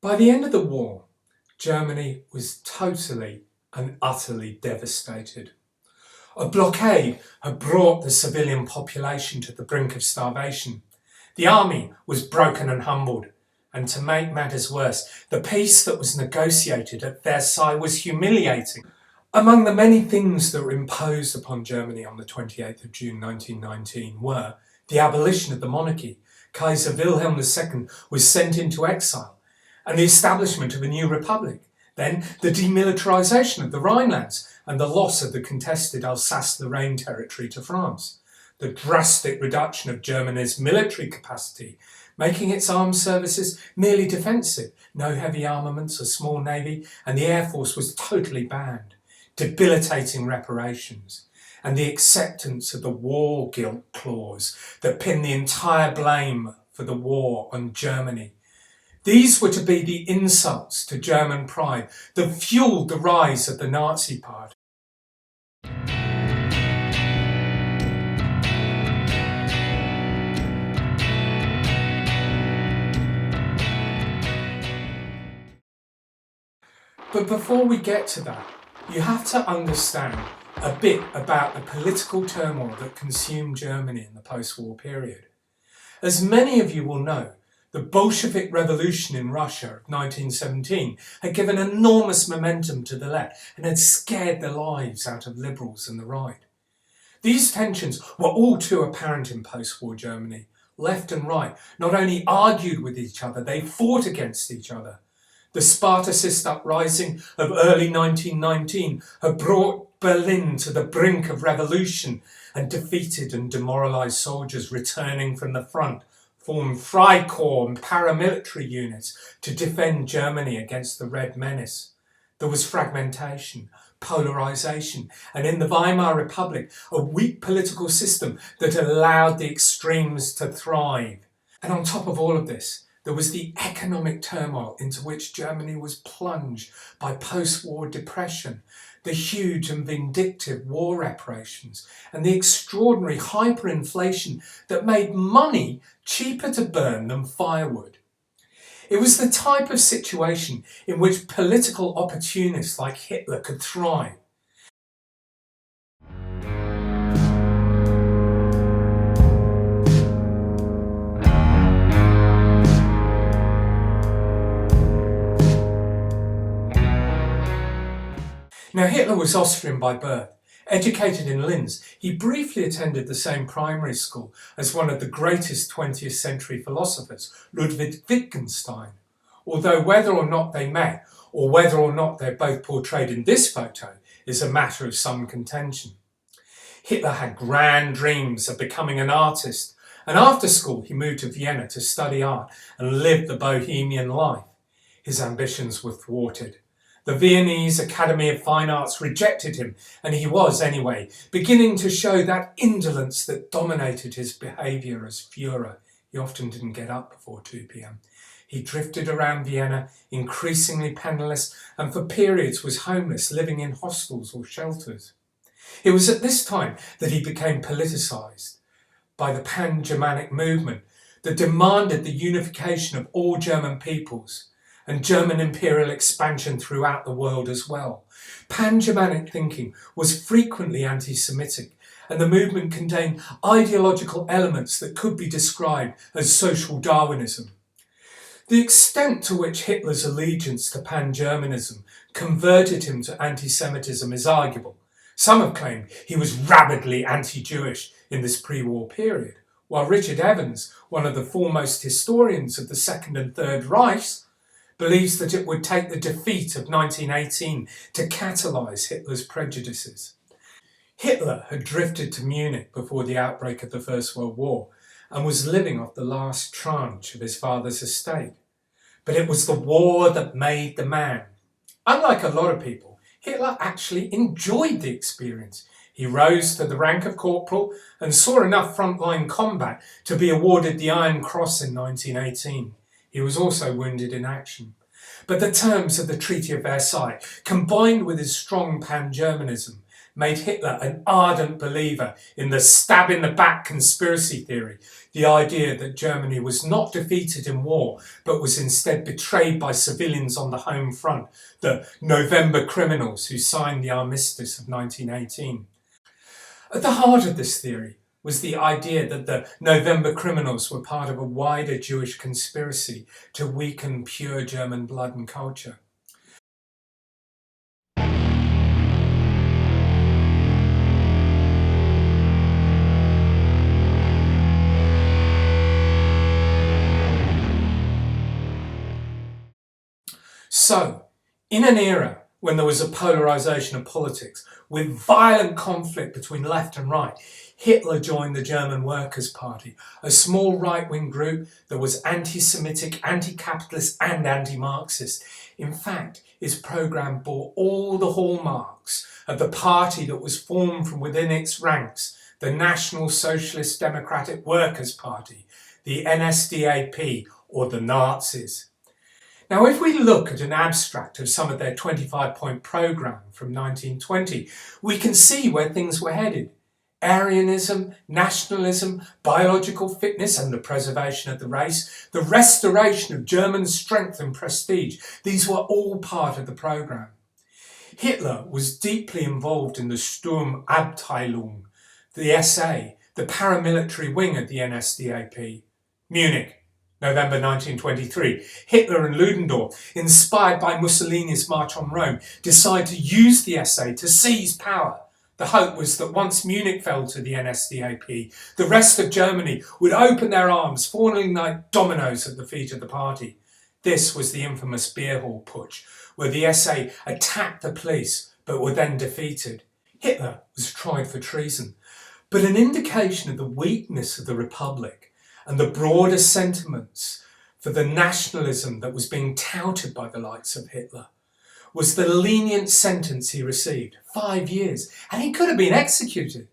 By the end of the war, Germany was totally and utterly devastated. A blockade had brought the civilian population to the brink of starvation. The army was broken and humbled, and to make matters worse, the peace that was negotiated at Versailles was humiliating. Among the many things that were imposed upon Germany on the 28th of June 1919 were the abolition of the monarchy. Kaiser Wilhelm II was sent into exile, and the establishment of a new republic. Then the demilitarisation of the Rhinelands and the loss of the contested Alsace-Lorraine territory to France. The drastic reduction of Germany's military capacity, making its armed services merely defensive, no heavy armaments, a small navy, and the air force was totally banned. Debilitating reparations, and the acceptance of the war guilt clause that pinned the entire blame for the war on Germany. These were to be the insults to German pride that fueled the rise of the Nazi Party. But before we get to that, you have to understand a bit about the political turmoil that consumed Germany in the post-war period. As many of you will know, the Bolshevik Revolution in Russia of 1917 had given enormous momentum to the left and had scared the lives out of liberals and the right. These tensions were all too apparent in post-war Germany. Left and right not only argued with each other, they fought against each other. The Spartacist uprising of early 1919 had brought Berlin to the brink of revolution, and defeated and demoralised soldiers returning from the front formed Freikorps and paramilitary units to defend Germany against the Red Menace. There was fragmentation, polarisation, and in the Weimar Republic, a weak political system that allowed the extremes to thrive. And on top of all of this, there was the economic turmoil into which Germany was plunged by post-war depression, the huge and vindictive war reparations, and the extraordinary hyperinflation that made money cheaper to burn than firewood. It was the type of situation in which political opportunists like Hitler could thrive. Now, Hitler was Austrian by birth. Educated in Linz, he briefly attended the same primary school as one of the greatest 20th century philosophers, Ludwig Wittgenstein. Although whether or not they met, or whether or not they're both portrayed in this photo, is a matter of some contention. Hitler had grand dreams of becoming an artist, and after school he moved to Vienna to study art and live the bohemian life. His ambitions were thwarted. The Viennese Academy of Fine Arts rejected him, and he was, anyway, beginning to show that indolence that dominated his behaviour as Führer. He often didn't get up before 2 p.m. He drifted around Vienna, increasingly penniless, and for periods was homeless, living in hostels or shelters. It was at this time that he became politicised by the pan-Germanic movement that demanded the unification of all German peoples, and German imperial expansion throughout the world as well. Pan-Germanic thinking was frequently anti-Semitic, and the movement contained ideological elements that could be described as social Darwinism. The extent to which Hitler's allegiance to pan-Germanism converted him to anti-Semitism is arguable. Some have claimed he was rabidly anti-Jewish in this pre-war period, while Richard Evans, one of the foremost historians of the Second and Third Reichs, believes that it would take the defeat of 1918 to catalyse Hitler's prejudices. Hitler had drifted to Munich before the outbreak of the First World War and was living off the last tranche of his father's estate. But it was the war that made the man. Unlike a lot of people, Hitler actually enjoyed the experience. He rose to the rank of corporal and saw enough frontline combat to be awarded the Iron Cross in 1918. He was also wounded in action. But the terms of the Treaty of Versailles, combined with his strong pan-Germanism, made Hitler an ardent believer in the stab-in-the-back conspiracy theory, the idea that Germany was not defeated in war, but was instead betrayed by civilians on the home front, the November criminals who signed the Armistice of 1918. At the heart of this theory was the idea that the November criminals were part of a wider Jewish conspiracy to weaken pure German blood and culture. So, in an era when there was a polarisation of politics, with violent conflict between left and right, Hitler joined the German Workers' Party, a small right-wing group that was anti-Semitic, anti-capitalist and anti-Marxist. In fact, his programme bore all the hallmarks of the party that was formed from within its ranks, the National Socialist Democratic Workers' Party, the NSDAP, or the Nazis. Now, if we look at an abstract of some of their 25-point programme from 1920, we can see where things were headed. Aryanism, nationalism, biological fitness and the preservation of the race, the restoration of German strength and prestige, these were all part of the programme. Hitler was deeply involved in the Sturmabteilung, the SA, the paramilitary wing of the NSDAP. Munich, November 1923, Hitler and Ludendorff, inspired by Mussolini's March on Rome, decide to use the SA to seize power. The hope was that once Munich fell to the NSDAP, the rest of Germany would open their arms, falling like dominoes at the feet of the party. This was the infamous beer hall putsch, where the SA attacked the police but were then defeated. Hitler was tried for treason, but an indication of the weakness of the Republic and the broader sentiments for the nationalism that was being touted by the likes of Hitler was the lenient sentence he received, 5 years, and he could have been executed.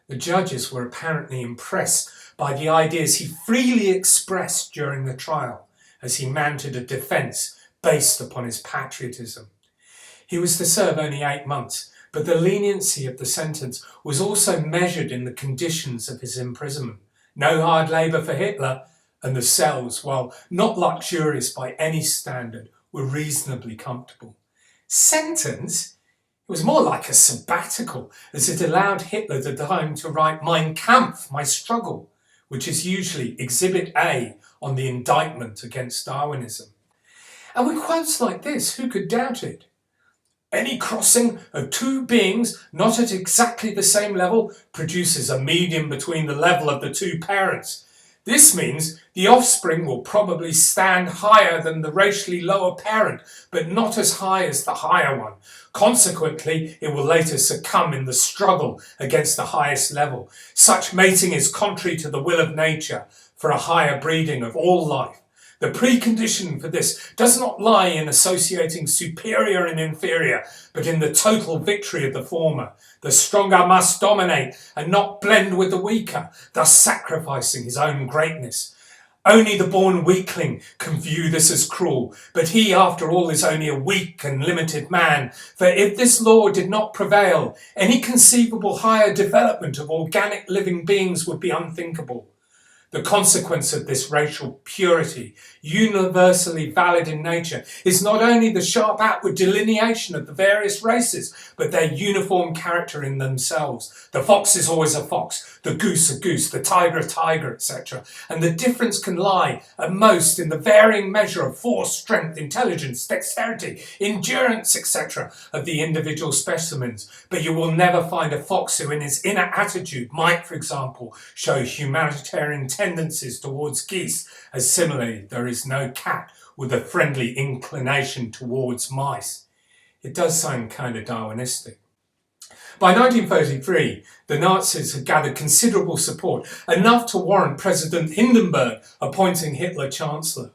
The judges were apparently impressed by the ideas he freely expressed during the trial as he mounted a defence based upon his patriotism. He was to serve only 8 months, but the leniency of the sentence was also measured in the conditions of his imprisonment. No hard labour for Hitler, and the cells, while not luxurious by any standard, were reasonably comfortable. Sentence? It was more like a sabbatical, as it allowed Hitler the time to write Mein Kampf, My Struggle, which is usually Exhibit A on the indictment against Darwinism. And with quotes like this, who could doubt it? Any crossing of two beings not at exactly the same level produces a medium between the level of the two parents. This means the offspring will probably stand higher than the racially lower parent, but not as high as the higher one. Consequently, it will later succumb in the struggle against the highest level. Such mating is contrary to the will of nature for a higher breeding of all life. The precondition for this does not lie in associating superior and inferior, but in the total victory of the former. The stronger must dominate and not blend with the weaker, thus sacrificing his own greatness. Only the born weakling can view this as cruel, but he, after all, is only a weak and limited man. For if this law did not prevail, any conceivable higher development of organic living beings would be unthinkable. The consequence of this racial purity, universally valid in nature, is not only the sharp outward delineation of the various races, but their uniform character in themselves. The fox is always a fox, the goose a goose, the tiger a tiger, etc. And the difference can lie, at most, in the varying measure of force, strength, intelligence, dexterity, endurance, etc. of the individual specimens. But you will never find a fox who in his inner attitude might, for example, show humanitarian tendencies towards geese, as similarly there is no cat with a friendly inclination towards mice. It does sound kind of Darwinistic. By 1933, the Nazis had gathered considerable support, enough to warrant President Hindenburg appointing Hitler Chancellor.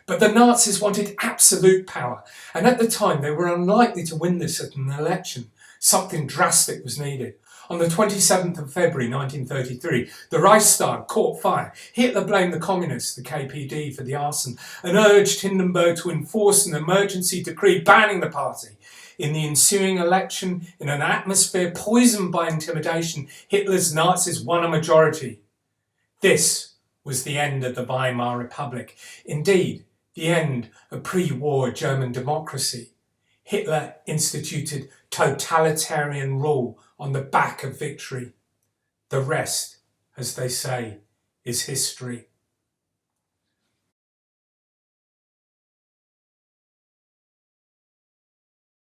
But the Nazis wanted absolute power, and at the time they were unlikely to win this at an election. Something drastic was needed. On the 27th of February 1933, the Reichstag caught fire. Hitler blamed the communists, the KPD, for the arson and urged Hindenburg to enforce an emergency decree banning the party. In the ensuing election, in an atmosphere poisoned by intimidation, Hitler's Nazis won a majority. This was the end of the Weimar Republic. Indeed, the end of pre-war German democracy. Hitler instituted totalitarian rule on the back of victory. The rest, as they say, is history.